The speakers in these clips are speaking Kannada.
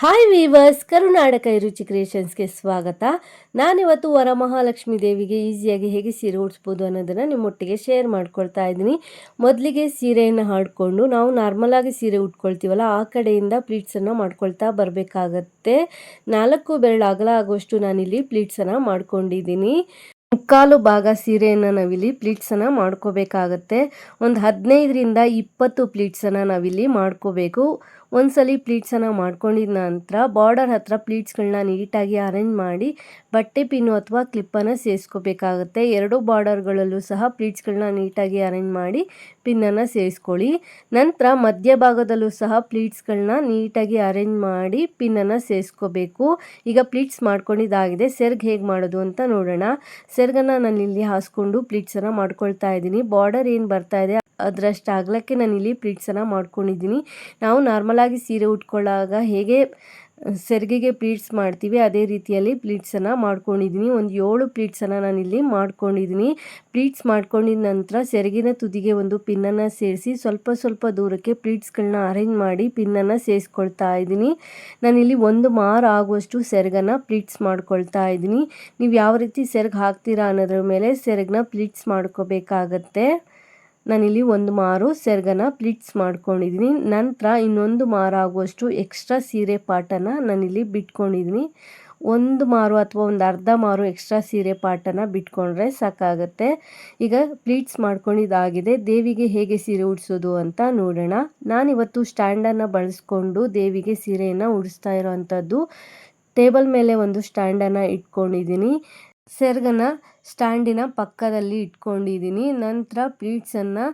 ಹಾಯ್ ವೀವರ್ಸ್, ಕರುನಾಟಕ ರುಚಿ ಕ್ರಿಯೇಷನ್ಸ್ಗೆ ಸ್ವಾಗತ. ನಾನಿವತ್ತು ವರಮಹಾಲಕ್ಷ್ಮಿ ದೇವಿಗೆ ಈಸಿಯಾಗಿ ಹೇಗೆ ಸೀರೆ ಉಡಿಸ್ಬೋದು ಅನ್ನೋದನ್ನು ನಿಮ್ಮೊಟ್ಟಿಗೆ ಶೇರ್ ಮಾಡ್ಕೊಳ್ತಾ ಇದ್ದೀನಿ. ಮೊದಲಿಗೆ ಸೀರೆಯನ್ನು ಹಾಡಿಕೊಂಡು ನಾವು ನಾರ್ಮಲಾಗಿ ಸೀರೆ ಉಟ್ಕೊಳ್ತೀವಲ್ಲ, ಆ ಕಡೆಯಿಂದ ಪ್ಲೀಟ್ಸನ್ನು ಮಾಡ್ಕೊಳ್ತಾ ಬರಬೇಕಾಗತ್ತೆ. 4 ಬೆರಳು ಅಗಲ ಆಗುವಷ್ಟು ನಾನಿಲ್ಲಿ ಪ್ಲೀಟ್ಸನ್ನು ಮಾಡ್ಕೊಂಡಿದ್ದೀನಿ. ಮುಕ್ಕಾಲು ಭಾಗ ಸೀರೆಯನ್ನು ನಾವಿಲ್ಲಿ ಪ್ಲೀಟ್ಸನ್ನು ಮಾಡ್ಕೋಬೇಕಾಗತ್ತೆ. ಒಂದು 15ರಿಂದ 20 ಪ್ಲೀಟ್ಸನ್ನು ನಾವಿಲ್ಲಿ ಮಾಡ್ಕೋಬೇಕು. ಒಂದ್ಸಲಿ ಪ್ಲೀಟ್ಸನ್ನು ಮಾಡ್ಕೊಂಡಿದ ನಂತರ ಬಾರ್ಡರ್ ಹತ್ರ ಪ್ಲೀಟ್ಸ್ಗಳನ್ನ ನೀಟಾಗಿ ಅರೇಂಜ್ ಮಾಡಿ ಬಟ್ಟೆ ಪಿನ್ನು ಅಥವಾ ಕ್ಲಿಪ್ಪನ್ನು ಸೇರಿಸ್ಕೋಬೇಕಾಗತ್ತೆ. 2 ಬಾರ್ಡರ್ಗಳಲ್ಲೂ ಸಹ ಪ್ಲೀಟ್ಸ್ಗಳನ್ನ ನೀಟಾಗಿ ಅರೇಂಜ್ ಮಾಡಿ ಪಿನ್ನನ್ನು ಸೇರಿಸ್ಕೊಳ್ಳಿ. ನಂತರ ಮಧ್ಯಭಾಗದಲ್ಲೂ ಸಹ ಪ್ಲೀಟ್ಸ್ಗಳನ್ನ ನೀಟಾಗಿ ಅರೇಂಜ್ ಮಾಡಿ ಪಿನ್ನನ್ನು ಸೇರಿಸ್ಕೋಬೇಕು. ಈಗ ಪ್ಲೀಟ್ಸ್ ಮಾಡ್ಕೊಂಡಿದ್ದಾಗಿದೆ. ಸೆರ್ಗ್ ಹೇಗೆ ಮಾಡೋದು ಅಂತ ನೋಡೋಣ. ಸೆರ್ಗನ್ನು ನಾನಿಲ್ಲಿ ಹಾಸ್ಕೊಂಡು ಪ್ಲೀಟ್ಸನ್ನು ಮಾಡ್ಕೊಳ್ತಾ ಇದ್ದೀನಿ. ಬಾರ್ಡರ್ ಏನು ಬರ್ತಾ ಇದೆ ಅದರಷ್ಟು ಅಗಲಕ್ಕೆ ನಾನಿಲ್ಲಿ ಪ್ಲೀಟ್ಸನ್ನು ಮಾಡ್ಕೊಂಡಿದ್ದೀನಿ. ನಾವು ನಾರ್ಮಲಾಗಿ ಸೀರೆ ಉಟ್ಕೊಳ್ಳಾಗ ಹೇಗೆ ಸೆರ್ಗಿಗೆ ಪ್ಲೀಟ್ಸ್ ಮಾಡ್ತೀವಿ ಅದೇ ರೀತಿಯಲ್ಲಿ ಪ್ಲೀಟ್ಸನ್ನು ಮಾಡ್ಕೊಂಡಿದ್ದೀನಿ. ಒಂದು 7 ಪ್ಲೀಟ್ಸನ್ನು ನಾನಿಲ್ಲಿ ಮಾಡ್ಕೊಂಡಿದ್ದೀನಿ. ಪ್ಲೀಟ್ಸ್ ಮಾಡ್ಕೊಂಡಿದ ನಂತರ ಸೆರಗಿನ ತುದಿಗೆ ಒಂದು ಪಿನ್ನನ್ನು ಸೇರಿಸಿ ಸ್ವಲ್ಪ ದೂರಕ್ಕೆ ಪ್ಲೀಟ್ಸ್ಗಳನ್ನ ಅರೇಂಜ್ ಮಾಡಿ ಪಿನ್ನನ್ನು ಸೇರಿಸ್ಕೊಳ್ತಾ ಇದ್ದೀನಿ. ನಾನಿಲ್ಲಿ 1 ಮಾರು ಆಗುವಷ್ಟು ಸೆರಗನ್ನು ಪ್ಲೀಟ್ಸ್ ಮಾಡ್ಕೊಳ್ತಾ ಇದ್ದೀನಿ. ನೀವು ಯಾವ ರೀತಿ ಸೆರಗು ಹಾಕ್ತೀರಾ ಅನ್ನೋದ್ರ ಮೇಲೆ ಸೆರಗನ್ನ ಪ್ಲೀಟ್ಸ್ ಮಾಡ್ಕೋಬೇಕಾಗತ್ತೆ. ನಾನಿಲ್ಲಿ 1 ಮಾರು ಸೆರಗನ್ನು ಪ್ಲೀಟ್ಸ್ ಮಾಡ್ಕೊಂಡಿದ್ದೀನಿ. ನಂತರ ಇನ್ನೊಂದು ಮಾರು ಆಗುವಷ್ಟು ಎಕ್ಸ್ಟ್ರಾ ಸೀರೆ ಪಾರ್ಟನ್ನು ನಾನಿಲ್ಲಿ ಬಿಟ್ಕೊಂಡಿದ್ದೀನಿ. 1 ಮಾರು ಅಥವಾ ಒಂದು ಅರ್ಧ ಮಾರು ಎಕ್ಸ್ಟ್ರಾ ಸೀರೆ ಪಾರ್ಟನ್ನು ಬಿಟ್ಕೊಂಡ್ರೆ ಸಾಕಾಗತ್ತೆ. ಈಗ ಪ್ಲೀಟ್ಸ್ ಮಾಡ್ಕೊಂಡಿದ್ದಾಗಿದೆ. ದೇವಿಗೆ ಹೇಗೆ ಸೀರೆ ಉಡಿಸೋದು ಅಂತ ನೋಡೋಣ. ನಾನಿವತ್ತು ಸ್ಟ್ಯಾಂಡನ್ನು ಬಳಸ್ಕೊಂಡು ದೇವಿಗೆ ಸೀರೆಯನ್ನು ಉಡಿಸ್ತಾ ಇರೋವಂಥದ್ದು. ಟೇಬಲ್ ಮೇಲೆ ಒಂದು ಸ್ಟ್ಯಾಂಡನ್ನು ಇಟ್ಕೊಂಡಿದ್ದೀನಿ. ಸೆರಗನ್ನು ಸ್ಟ್ಯಾಂಡಿನ ಪಕ್ಕದಲ್ಲಿ ಇಟ್ಕೊಂಡಿದ್ದೀನಿ. ನಂತರ ಪ್ಲೀಟ್ಸನ್ನು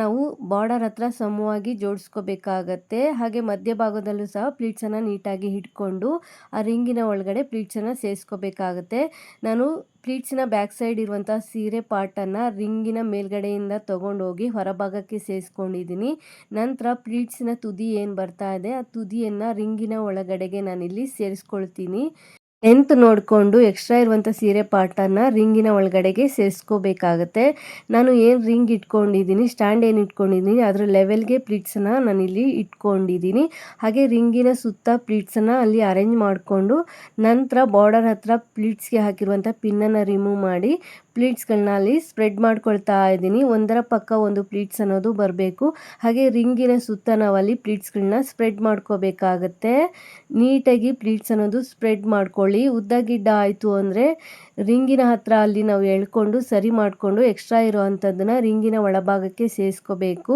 ನಾವು ಬಾರ್ಡರ್ ಹತ್ರ ಸಮವಾಗಿ ಜೋಡಿಸ್ಕೋಬೇಕಾಗತ್ತೆ. ಹಾಗೆ ಮಧ್ಯಭಾಗದಲ್ಲೂ ಸಹ ಪ್ಲೀಟ್ಸನ್ನು ನೀಟಾಗಿ ಇಟ್ಕೊಂಡು ಆ ರಿಂಗಿನ ಒಳಗಡೆ ಪ್ಲೀಟ್ಸನ್ನು ಸೇರಿಸ್ಕೋಬೇಕಾಗತ್ತೆ. ನಾನು ಪ್ಲೀಟ್ಸಿನ ಬ್ಯಾಕ್ ಸೈಡ್ ಇರುವಂಥ ಸೀರೆ ಪಾರ್ಟನ್ನು ರಿಂಗಿನ ಮೇಲ್ಗಡೆಯಿಂದ ತೊಗೊಂಡೋಗಿ ಹೊರಭಾಗಕ್ಕೆ ಸೇರಿಸ್ಕೊಂಡಿದ್ದೀನಿ. ನಂತರ ಪ್ಲೀಟ್ಸಿನ ತುದಿ ಏನು ಬರ್ತಾ ಇದೆ ಆ ತುದಿಯನ್ನು ರಿಂಗಿನ ಒಳಗಡೆಗೆ ನಾನಿಲ್ಲಿ ಸೇರಿಸ್ಕೊಳ್ತೀನಿ. ಲೆಂತ್ ನೋಡಿಕೊಂಡು ಎಕ್ಸ್ಟ್ರಾ ಇರುವಂಥ ಸೀರೆ ಪಾರ್ಟನ್ನು ರಿಂಗಿನ ಒಳಗಡೆಗೆ ಸೇರಿಸ್ಕೋಬೇಕಾಗತ್ತೆ. ನಾನು ಏನು ರಿಂಗ್ ಇಟ್ಕೊಂಡಿದ್ದೀನಿ, ಸ್ಟ್ಯಾಂಡ್ ಏನು ಇಟ್ಕೊಂಡಿದ್ದೀನಿ ಅದರ ಲೆವೆಲ್ಗೆ ಪ್ಲೀಟ್ಸನ್ನು ನಾನಿಲ್ಲಿ ಇಟ್ಕೊಂಡಿದ್ದೀನಿ. ಹಾಗೆ ರಿಂಗಿನ ಸುತ್ತ ಪ್ಲೀಟ್ಸನ್ನು ಅಲ್ಲಿ ಅರೇಂಜ್ ಮಾಡಿಕೊಂಡು ನಂತರ ಬಾರ್ಡರ್ ಹತ್ರ ಪ್ಲೀಟ್ಸ್ಗೆ ಹಾಕಿರುವಂಥ ಪಿನ್ನನ್ನು ರಿಮೂವ್ ಮಾಡಿ ಪ್ಲೀಟ್ಸ್ಗಳನ್ನ ಅಲ್ಲಿ ಸ್ಪ್ರೆಡ್ ಮಾಡ್ಕೊಳ್ತಾ ಇದ್ದೀನಿ. ಒಂದರ ಪಕ್ಕ ಒಂದು ಪ್ಲೀಟ್ಸ್ ಅನ್ನೋದು ಬರಬೇಕು. ಹಾಗೆ ರಿಂಗಿನ ಸುತ್ತ ನಾವಲ್ಲಿ ಪ್ಲೀಟ್ಸ್ಗಳನ್ನ ಸ್ಪ್ರೆಡ್ ಮಾಡ್ಕೋಬೇಕಾಗತ್ತೆ. ನೀಟಾಗಿ ಪ್ಲೀಟ್ಸ್ ಅನ್ನೋದು ಸ್ಪ್ರೆಡ್ ಮಾಡ್ಕೊಳ್ಳಿ. ಉದ್ದ ಗಿಡ್ಡ ಆಯಿತು ಅಂದರೆ ರಿಂಗಿನ ಹತ್ರ ಅಲ್ಲಿ ನಾವು ಎಳ್ಕೊಂಡು ಸರಿ ಮಾಡಿಕೊಂಡು ಎಕ್ಸ್ಟ್ರಾ ಇರೋ ಅಂಥದ್ದನ್ನು ರಿಂಗಿನ ಒಳಭಾಗಕ್ಕೆ ಸೇರಿಸ್ಕೋಬೇಕು.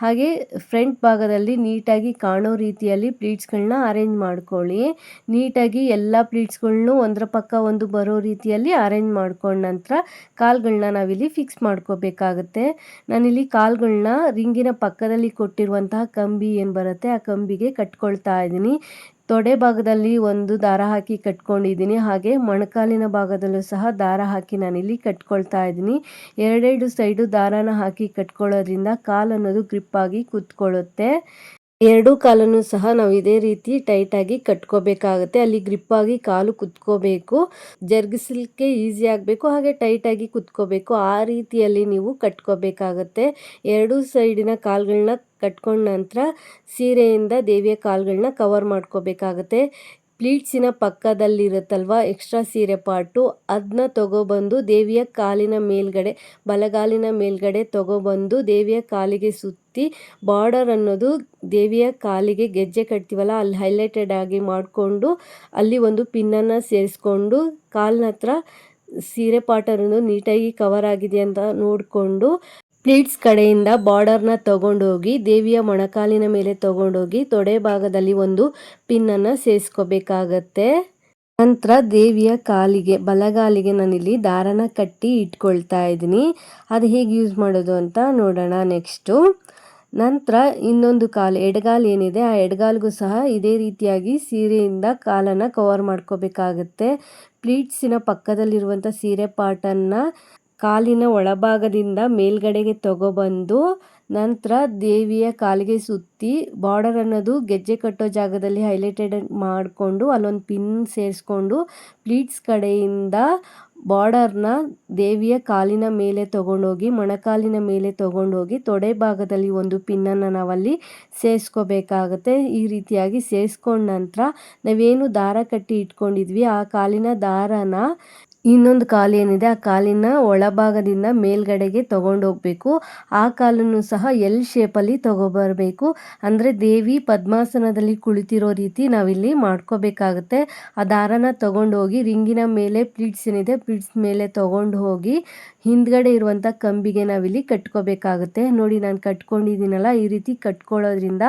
ಹಾಗೆ ಫ್ರಂಟ್ ಭಾಗದಲ್ಲಿ ನೀಟಾಗಿ ಕಾಣೋ ರೀತಿಯಲ್ಲಿ ಪ್ಲೀಟ್ಸ್ಗಳನ್ನ ಅರೇಂಜ್ ಮಾಡ್ಕೊಳ್ಳಿ. ನೀಟಾಗಿ ಎಲ್ಲ ಪ್ಲೀಟ್ಸ್ಗಳ್ನೂ ಒಂದರ ಪಕ್ಕ ಒಂದು ಬರೋ ರೀತಿಯಲ್ಲಿ ಅರೇಂಜ್ ಮಾಡ್ಕೊಂಡ ನಂತರ ಕಾಲ್ಗಳನ್ನ ನಾವಿಲ್ಲಿ ಫಿಕ್ಸ್ ಮಾಡ್ಕೋಬೇಕಾಗತ್ತೆ. ನಾನಿಲ್ಲಿ ಕಾಲ್ಗಳನ್ನ ರಿಂಗಿನ ಪಕ್ಕದಲ್ಲಿ ಕೊಟ್ಟಿರುವಂತಹ ಕಂಬಿ ಏನು ಬರುತ್ತೆ ಆ ಕಂಬಿಗೆ ಕಟ್ಕೊಳ್ತಾ ಇದ್ದೀನಿ. ತೊಡೆ ಭಾಗದಲ್ಲಿ ಒಂದು ದಾರ ಹಾಕಿ ಕಟ್ಕೊಂಡಿದ್ದೀನಿ. ಹಾಗೆ ಮೊಣಕಾಲಿನ ಭಾಗದಲ್ಲೂ ಸಹ ದಾರ ಹಾಕಿ ನಾನಿಲ್ಲಿ ಕಟ್ಕೊಳ್ತಾ ಇದ್ದೀನಿ. 2 ಸೈಡು ದಾರಾನ ಹಾಕಿ ಕಟ್ಕೊಳ್ಳೋದ್ರಿಂದ ಕಾಲು ಅನ್ನೋದು ಗ್ರಿಪ್ ಆಗಿ ಕೂತ್ಕೊಳ್ಳುತ್ತೆ. 2 ಕಾಲನ್ನು ಸಹ ನಾವು ಇದೇ ರೀತಿ ಟೈಟಾಗಿ ಕಟ್ಕೋಬೇಕಾಗತ್ತೆ. ಅಲ್ಲಿ ಗ್ರಿಪ್ ಆಗಿ ಕಾಲು ಕುತ್ಕೋಬೇಕು. ಜರುಗಿಸಲಿಕ್ಕೆ ಈಸಿ ಆಗಬೇಕು, ಹಾಗೆ ಟೈಟಾಗಿ ಕುತ್ಕೋಬೇಕು. ಆ ರೀತಿಯಲ್ಲಿ ನೀವು ಕಟ್ಕೋಬೇಕಾಗತ್ತೆ. 2 ಸೈಡಿನ ಕಾಲುಗಳನ್ನ ಕಟ್ಕೊಂಡ ನಂತರ ಸೀರೆಯಿಂದ ದೇವಿಯ ಕಾಲುಗಳನ್ನ ಕವರ್ ಮಾಡ್ಕೋಬೇಕಾಗತ್ತೆ. ಪ್ಲೀಟ್ಸಿನ ಪಕ್ಕದಲ್ಲಿರುತ್ತಲ್ವ ಎಕ್ಸ್ಟ್ರಾ ಸೀರೆ ಪಾರ್ಟು ಅದನ್ನ ತಗೊಬಂದು ದೇವಿಯ ಕಾಲಿನ ಮೇಲ್ಗಡೆ ಬಲಗಾಲಿನ ಮೇಲ್ಗಡೆ ತಗೊಬಂದು ದೇವಿಯ ಕಾಲಿಗೆ ಸುತ್ತಿ ಬಾರ್ಡರ್ ಅನ್ನೋದು ದೇವಿಯ ಕಾಲಿಗೆ ಗೆಜ್ಜೆ ಕಟ್ತೀವಲ್ಲ ಅಲ್ಲಿ ಹೈಲೈಟೆಡ್ ಆಗಿ ಮಾಡಿಕೊಂಡು ಅಲ್ಲಿ ಒಂದು ಪಿನ್ನನ್ನು ಸೇರಿಸ್ಕೊಂಡು ಕಾಲಿನ ಹತ್ರ ಸೀರೆ ಪಾರ್ಟನ್ನು ನೀಟಾಗಿ ಕವರ್ ಆಗಿದೆ ಅಂತ ನೋಡಿಕೊಂಡು ಪ್ಲೀಟ್ಸ್ ಕಡೆಯಿಂದ ಬಾರ್ಡರ್ನ ತಗೊಂಡೋಗಿ ದೇವಿಯ ಮೊಣಕಾಲಿನ ಮೇಲೆ ತಗೊಂಡೋಗಿ ತೊಡೆ ಭಾಗದಲ್ಲಿ ಒಂದು ಪಿನ್ನನ್ನು ಸೇರಿಸ್ಕೋಬೇಕಾಗತ್ತೆ. ನಂತರ ದೇವಿಯ ಕಾಲಿಗೆ ಬಲಗಾಲಿಗೆ ನಾನಿಲ್ಲಿ ದಾರನ ಕಟ್ಟಿ ಇಟ್ಕೊಳ್ತಾ ಇದ್ದೀನಿ. ಅದು ಹೇಗೆ ಯೂಸ್ ಮಾಡೋದು ಅಂತ ನೋಡೋಣ ನೆಕ್ಸ್ಟು. ನಂತರ ಇನ್ನೊಂದು ಕಾಲು ಎಡಗಾಲು ಏನಿದೆ ಆ ಎಡಗಾಲಿಗೂ ಸಹ ಇದೇ ರೀತಿಯಾಗಿ ಸೀರೆಯಿಂದ ಕಾಲನ್ನು ಕವರ್ ಮಾಡ್ಕೋಬೇಕಾಗತ್ತೆ. ಪ್ಲೀಟ್ಸಿನ ಪಕ್ಕದಲ್ಲಿರುವಂಥ ಸೀರೆ ಪಾರ್ಟನ್ನು ಕಾಲಿನ ಒಳಭಾಗದಿಂದ ಮೇಲ್ಗಡೆಗೆ ತಗೊಬಂದು ನಂತರ ದೇವಿಯ ಕಾಲಿಗೆ ಸುತ್ತಿ ಬಾರ್ಡರ್ ಅನ್ನೋದು ಗೆಜ್ಜೆ ಕಟ್ಟೋ ಜಾಗದಲ್ಲಿ ಹೈಲೈಟೆಡ್ ಮಾಡಿಕೊಂಡು ಅಲ್ಲೊಂದು ಪಿನ್ ಸೇರಿಸ್ಕೊಂಡು ಪ್ಲೀಟ್ಸ್ ಕಡೆಯಿಂದ ಬಾರ್ಡರ್ನ ದೇವಿಯ ಕಾಲಿನ ಮೇಲೆ ತಗೊಂಡೋಗಿ ಮೊಣಕಾಲಿನ ಮೇಲೆ ತಗೊಂಡೋಗಿ ತೊಡೆ ಭಾಗದಲ್ಲಿ ಒಂದು ಪಿನ್ನನ್ನು ನಾವಲ್ಲಿ ಸೇರಿಸ್ಕೋಬೇಕಾಗತ್ತೆ. ಈ ರೀತಿಯಾಗಿ ಸೇರಿಸ್ಕೊಂಡ ನಂತರ ನಾವೇನು ದಾರ ಕಟ್ಟಿ ಇಟ್ಕೊಂಡಿದ್ವಿ ಆ ಕಾಲಿನ ದಾರನ ಇನ್ನೊಂದು ಕಾಲು ಏನಿದೆ ಆ ಕಾಲಿನ ಒಳಭಾಗದಿಂದ ಮೇಲ್ಗಡೆಗೆ ತಗೊಂಡೋಗ್ಬೇಕು. ಆ ಕಾಲನ್ನು ಸಹ ಎಲ್ ಶೇಪಲ್ಲಿ ತಗೊಬರಬೇಕು. ಅಂದರೆ ದೇವಿ ಪದ್ಮಾಸನದಲ್ಲಿ ಕುಳಿತಿರೋ ರೀತಿ ನಾವಿಲ್ಲಿ ಮಾಡ್ಕೋಬೇಕಾಗತ್ತೆ. ಆ ದಾರನ ತಗೊಂಡೋಗಿ ರಿಂಗಿನ ಮೇಲೆ ಪ್ಲೀಟ್ಸ್ ಏನಿದೆ ಪ್ಲೀಟ್ಸ್ ಮೇಲೆ ತಗೊಂಡು ಹೋಗಿ ಹಿಂದ್ಗಡೆ ಇರುವಂಥ ಕಂಬಿಗೆ ನಾವಿಲ್ಲಿ ಕಟ್ಕೋಬೇಕಾಗುತ್ತೆ. ನೋಡಿ ನಾನು ಕಟ್ಕೊಂಡಿದ್ದೀನಲ್ಲ, ಈ ರೀತಿ ಕಟ್ಕೊಳ್ಳೋದ್ರಿಂದ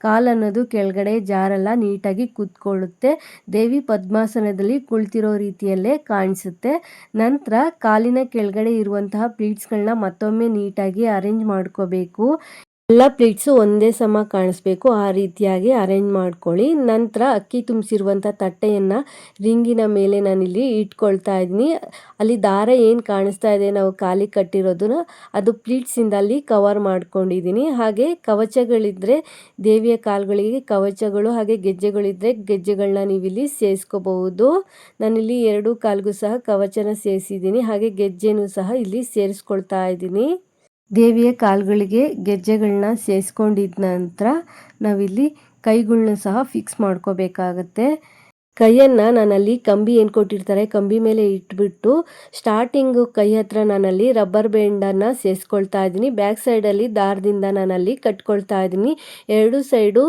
ಕಾಲನ್ನೋದು ಕೆಳಗಡೆ ಜಾರಲ್ಲ, ನೀಟಾಗಿ ಕೂತ್ಕೊಳ್ಳುತ್ತೆ. ದೇವಿ ಪದ್ಮಾಸನದಲ್ಲಿ ಕುಳಿತಿರೋ ರೀತಿಯಲ್ಲೇ ಕಾಣಿಸುತ್ತೆ. ನಂತರ ಕಾಲಿನ ಕೆಳಗಡೆ ಇರುವಂತಹ ಪ್ಲೀಟ್ಸ್ಗಳನ್ನ ಮತ್ತೊಮ್ಮೆ ನೀಟಾಗಿ ಅರೇಂಜ್ ಮಾಡ್ಕೋಬೇಕು. ಎಲ್ಲ ಪ್ಲೇಟ್ಸು ಒಂದೇ ಸಮ ಕಾಣಿಸ್ಬೇಕು, ಆ ರೀತಿಯಾಗಿ ಅರೇಂಜ್ ಮಾಡ್ಕೊಳ್ಳಿ. ನಂತರ ಅಕ್ಕಿ ತುಂಬಿಸಿರುವಂಥ ತಟ್ಟೆಯನ್ನು ರಿಂಗಿನ ಮೇಲೆ ನಾನಿಲ್ಲಿ ಇಟ್ಕೊಳ್ತಾ ಇದ್ದೀನಿ. ಅಲ್ಲಿ ದಾರ ಏನು ಕಾಣಿಸ್ತಾ ಇದೆ ನಾವು ಕಾಲಿಗೆ ಕಟ್ಟಿರೋದನ್ನ ಅದು ಪ್ಲೀಟ್ಸಿಂದ ಅಲ್ಲಿ ಕವರ್ ಮಾಡ್ಕೊಂಡಿದ್ದೀನಿ. ಹಾಗೆ ಕವಚಗಳಿದ್ದರೆ ದೇವಿಯ ಕಾಲುಗಳಿಗೆ ಕವಚಗಳು ಹಾಗೆ ಗೆಜ್ಜೆಗಳಿದ್ದರೆ ಗೆಜ್ಜೆಗಳನ್ನ ನೀವಿಲ್ಲಿ ಸೇರಿಸ್ಕೋಬಹುದು. ನಾನಿಲ್ಲಿ 2 ಕಾಲಿಗೂ ಸಹ ಕವಚನ ಸೇರಿಸಿದ್ದೀನಿ, ಹಾಗೆ ಗೆಜ್ಜೆನೂ ಸಹ ಇಲ್ಲಿ ಸೇರಿಸ್ಕೊಳ್ತಾ ಇದ್ದೀನಿ. ದೇವಿಯ ಕಾಲುಗಳಿಗೆ ಗೆಜ್ಜೆಗಳನ್ನ ಸೇರಿಸ್ಕೊಂಡಿದ್ದ ನಂತರ ನಾವಿಲ್ಲಿ ಕೈಗಳನ್ನ ಸಹ ಫಿಕ್ಸ್ ಮಾಡ್ಕೋಬೇಕಾಗತ್ತೆ. ಕೈಯನ್ನು ನಾನಲ್ಲಿ ಕಂಬಿ ಏನು ಕೊಟ್ಟಿರ್ತಾರೆ ಕಂಬಿ ಮೇಲೆ ಇಟ್ಬಿಟ್ಟು ಸ್ಟಾರ್ಟಿಂಗು ಕೈ ಹತ್ರ ನಾನಲ್ಲಿ ರಬ್ಬರ್ ಬ್ಯಾಂಡನ್ನು ಸೇರಿಸ್ಕೊಳ್ತಾ ಇದ್ದೀನಿ. ಬ್ಯಾಕ್ ಸೈಡಲ್ಲಿ ದಾರದಿಂದ ನಾನಲ್ಲಿ ಕಟ್ಕೊಳ್ತಾ ಇದ್ದೀನಿ. 2 ಸೈಡು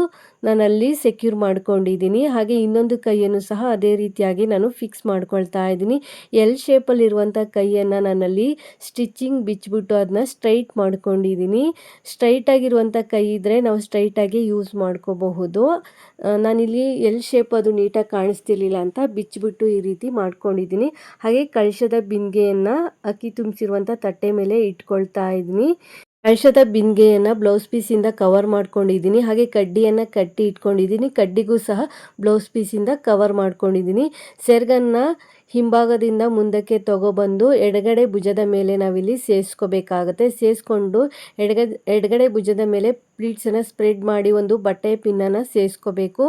ನಾನಲ್ಲಿ ಸೆಕ್ಯೂರ್ ಮಾಡ್ಕೊಂಡಿದ್ದೀನಿ. ಹಾಗೆ ಇನ್ನೊಂದು ಕೈಯನ್ನು ಸಹ ಅದೇ ರೀತಿಯಾಗಿ ನಾನು ಫಿಕ್ಸ್ ಮಾಡ್ಕೊಳ್ತಾ ಇದ್ದೀನಿ. ಎಲ್ ಶೇಪಲ್ಲಿರುವಂಥ ಕೈಯನ್ನು ನಾನಲ್ಲಿ ಸ್ಟಿಚಿಂಗ್ ಬಿಚ್ಚಿಬಿಟ್ಟು ಅದನ್ನ ಸ್ಟ್ರೈಟ್ ಮಾಡ್ಕೊಂಡಿದ್ದೀನಿ. ಸ್ಟ್ರೈಟಾಗಿರುವಂಥ ಕೈ ಇದ್ದರೆ ನಾವು ಸ್ಟ್ರೈಟಾಗಿ ಯೂಸ್ ಮಾಡ್ಕೋಬಹುದು. ನಾನಿಲ್ಲಿ ಎಲ್ ಶೇಪ್ ಅದು ನೀಟಾಗಿ ಕಾಣಿಸ್ತಿರ್ಲಿಲ್ಲ ಅಂತ ಬಿಚ್ಚಿಬಿಟ್ಟು ಈ ರೀತಿ ಮಾಡ್ಕೊಂಡಿದ್ದೀನಿ. ಹಾಗೆ ಕಳಶದ ಬಿಂದಿಗೆಯನ್ನು ಅಕ್ಕಿ ತುಂಬಿಸಿರುವಂಥ ತಟ್ಟೆ ಮೇಲೆ ಇಟ್ಕೊಳ್ತಾ ಇದ್ದೀನಿ. ಕಳಶದ ಬಿಂದಿಗೆಯನ್ನು ಬ್ಲೌಸ್ ಪೀಸಿಂದ ಕವರ್ ಮಾಡ್ಕೊಂಡಿದ್ದೀನಿ. ಹಾಗೆ ಕಡ್ಡಿಯನ್ನು ಕಟ್ಟಿ ಇಟ್ಕೊಂಡಿದ್ದೀನಿ. ಕಡ್ಡಿಗೂ ಸಹ ಬ್ಲೌಸ್ ಪೀಸಿಂದ ಕವರ್ ಮಾಡ್ಕೊಂಡಿದ್ದೀನಿ. ಸೆರಗನ್ನು ಹಿಂಭಾಗದಿಂದ ಮುಂದಕ್ಕೆ ತಗೊಬಂದು ಎಡಗಡೆ ಭುಜದ ಮೇಲೆ ನಾವಿಲ್ಲಿ ಸೇರಿಸ್ಕೋಬೇಕಾಗತ್ತೆ. ಸೇರಿಸ್ಕೊಂಡು ಎಡಗಡೆ ಭುಜದ ಮೇಲೆ ಪ್ಲೀಟ್ಸನ್ನು ಸ್ಪ್ರೆಡ್ ಮಾಡಿ ಒಂದು ಬಟ್ಟೆ ಪಿನ್ನನ್ನು ಸೇರಿಸ್ಕೋಬೇಕು.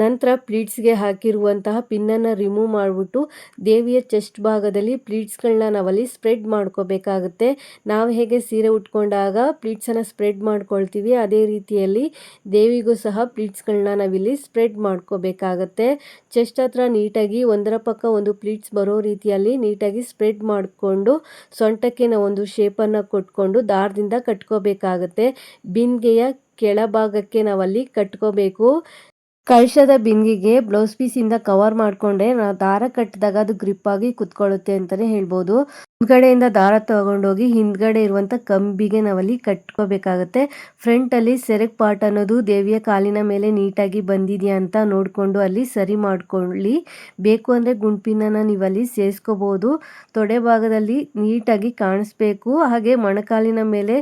ನಂತರ ಪ್ಲೀಟ್ಸ್ಗೆ ಹಾಕಿರುವಂತಹ ಪಿನ್ನನ್ನು ರಿಮೂವ್ ಮಾಡಿಬಿಟ್ಟು ದೇವಿಯ ಚೆಸ್ಟ್ ಭಾಗದಲ್ಲಿ ಪ್ಲೀಟ್ಸ್ಗಳನ್ನ ನಾವಲ್ಲಿ ಸ್ಪ್ರೆಡ್ ಮಾಡ್ಕೋಬೇಕಾಗುತ್ತೆ. ನಾವು ಹೇಗೆ ಸೀರೆ ಉಟ್ಕೊಂಡಾಗ ಪ್ಲೀಟ್ಸನ್ನು ಸ್ಪ್ರೆಡ್ ಮಾಡ್ಕೊಳ್ತೀವಿ ಅದೇ ರೀತಿಯಲ್ಲಿ ದೇವಿಗೂ ಸಹ ಪ್ಲೀಟ್ಸ್ಗಳನ್ನ ನಾವಿಲ್ಲಿ ಸ್ಪ್ರೆಡ್ ಮಾಡ್ಕೋಬೇಕಾಗತ್ತೆ. ಚೆಸ್ಟ್ ಹತ್ರ ನೀಟಾಗಿ ಒಂದರ ಪಕ್ಕ ಒಂದು ಪ್ಲೀಟ್ಸ್ ಬರೋ ರೀತಿಯಲ್ಲಿ ನೀಟಾಗಿ ಸ್ಪ್ರೆಡ್ ಮಾಡಿಕೊಂಡು ಸೊಂಟಕ್ಕೆ ನಾವೊಂದು ಶೇಪನ್ನು ಕೊಟ್ಕೊಂಡು ದಾರದಿಂದ ಕಟ್ಕೋಬೇಕಾಗತ್ತೆ. ಬಿಂದಿಗೆಯ ಕೆಳಭಾಗಕ್ಕೆ ನಾವಲ್ಲಿ ಕಟ್ಕೋಬೇಕು. ಕಳಶದ ಬಿಂದಿಗೆಗೆ ಬ್ಲೌಸ್ ಪೀಸಿಂದ ಕವರ್ ಮಾಡಿಕೊಂಡ್ರೆ ನಾವು ದಾರ ಕಟ್ಟಿದಾಗ ಅದು ಗ್ರಿಪ್ ಆಗಿ ಕುತ್ಕೊಳ್ಳುತ್ತೆ ಅಂತಲೇ ಹೇಳ್ಬೋದು. ಹಿಂದ್ಗಡೆಯಿಂದ ದಾರ ತಗೊಂಡೋಗಿ ಹಿಂದ್ಗಡೆ ಇರುವಂಥ ಕಂಬಿಗೆ ನಾವಲ್ಲಿ ಕಟ್ಕೋಬೇಕಾಗತ್ತೆ. ಫ್ರಂಟಲ್ಲಿ ಸೆರಗ್ ಪಾರ್ಟ್ ಅನ್ನೋದು ದೇವಿಯ ಕಾಲಿನ ಮೇಲೆ ನೀಟಾಗಿ ಬಂದಿದೆಯಾ ಅಂತ ನೋಡಿಕೊಂಡು ಅಲ್ಲಿ ಸರಿ ಮಾಡ್ಕೊಳ್ಳಿ. ಬೇಕು ಅಂದರೆ ಗುಂಡ್ಪಿನನ್ನು ನೀವಲ್ಲಿ ಸೇರಿಸ್ಕೋಬೋದು. ತೊಡೆ ಭಾಗದಲ್ಲಿ ನೀಟಾಗಿ ಕಾಣಿಸ್ಬೇಕು. ಹಾಗೆ ಮೊಣಕಾಲಿನ ಮೇಲೆ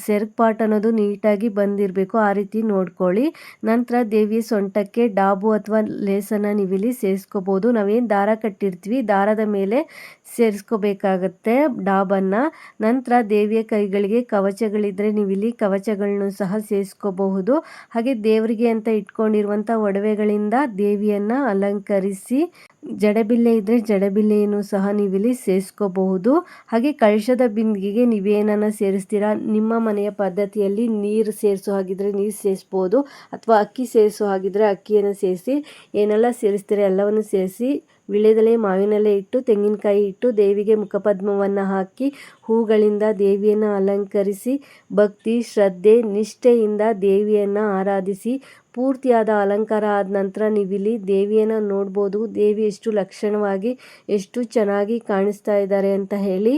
ಸೆರಗ್ ಪಾರ್ಟ್ ಅನ್ನೋದು ನೀಟಾಗಿ ಬಂದಿರಬೇಕು, ಆ ರೀತಿ ನೋಡ್ಕೊಳ್ಳಿ. ನಂತರ ದೇವಿಯ ಸೊಂಟಕ್ಕೆ ಡಾಬು ಅಥವಾ ಲೇಸನ್ನು ನೀವಿಲ್ಲಿ ಸೇರಿಸ್ಕೋಬೋದು. ನಾವೇನು ದಾರ ಕಟ್ಟಿರ್ತೀವಿ ದಾರದ ಮೇಲೆ ಸೇರಿಸ್ಕೋಬೇಕಾಗತ್ತೆ ಡಾಬನ್ನು. ನಂತರ ದೇವಿಯ ಕೈಗಳಿಗೆ ಕವಚಗಳಿದ್ದರೆ ನೀವಿಲ್ಲಿ ಕವಚಗಳನ್ನು ಸಹ ಸೇರಿಸ್ಕೋಬಹುದು. ಹಾಗೆ ದೇವರಿಗೆ ಅಂತ ಇಟ್ಕೊಂಡಿರುವಂಥ ಒಡವೆಗಳಿಂದ ದೇವಿಯನ್ನು ಅಲಂಕರಿಸಿ ಜಡಬಿಲ್ಲೆ ಇದ್ದರೆ ಜಡಬಿಲ್ಲೆಯನ್ನು ಸಹ ನೀವಿಲ್ಲಿ ಸೇರಿಸ್ಕೋಬಹುದು. ಹಾಗೆ ಕಳಶದ ಬಿಂದಿಗೆಗೆ ನೀವೇನನ್ನು ಸೇರಿಸ್ತೀರಾ ನಿಮ್ಮ ಮನೆಯ ಪದ್ಧತಿಯಲ್ಲಿ ನೀರು ಸೇರಿಸೋ ಹಾಗಿದ್ರೆ ನೀರು ಸೇರಿಸ್ಬೋದು, ಅಥವಾ ಅಕ್ಕಿ ಸೇರಿಸೋ ಹಾಗಿದ್ರೆ ಅಕ್ಕಿಯನ್ನು ಸೇರಿಸಿ. ಏನೆಲ್ಲ ಸೇರಿಸ್ತೀರಾ ಎಲ್ಲವನ್ನು ಸೇರಿಸಿ ವಿಳ್ಯದೆಲೆ ಮಾವಿನೆಲೆ ಇಟ್ಟು ತೆಂಗಿನಕಾಯಿ ಇಟ್ಟು ದೇವಿಗೆ ಮುಖಪದ್ಮವನ್ನು ಹಾಕಿ ಹೂಗಳಿಂದ ದೇವಿಯನ್ನು ಅಲಂಕರಿಸಿ ಭಕ್ತಿ ಶ್ರದ್ಧೆ ನಿಷ್ಠೆಯಿಂದ ದೇವಿಯನ್ನು ಆರಾಧಿಸಿ ಪೂರ್ತಿಯಾದ ಅಲಂಕಾರ ಆದ ನಂತರ ನೀವಿಲ್ಲಿ ದೇವಿಯನ್ನು ನೋಡ್ಬೋದು. ದೇವಿ ಎಷ್ಟು ಲಕ್ಷಣವಾಗಿ ಎಷ್ಟು ಚೆನ್ನಾಗಿ ಕಾಣಿಸ್ತಾ ಇದ್ದಾರೆ ಅಂತ ಹೇಳಿ.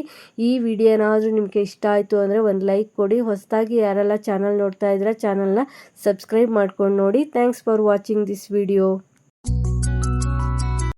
ಈ ವಿಡಿಯೋ ಏನಾದರೂ ನಿಮಗೆ ಇಷ್ಟ ಆಯಿತು ಅಂದರೆ ಒಂದು ಲೈಕ್ ಕೊಡಿ. ಹೊಸದಾಗಿ ಯಾರೆಲ್ಲ ಚಾನಲ್ ನೋಡ್ತಾ ಇದ್ದೀರಾ ಚಾನಲ್ನ ಸಬ್ಸ್ಕ್ರೈಬ್ ಮಾಡ್ಕೊಂಡು ನೋಡಿ. Thanks for watching this video.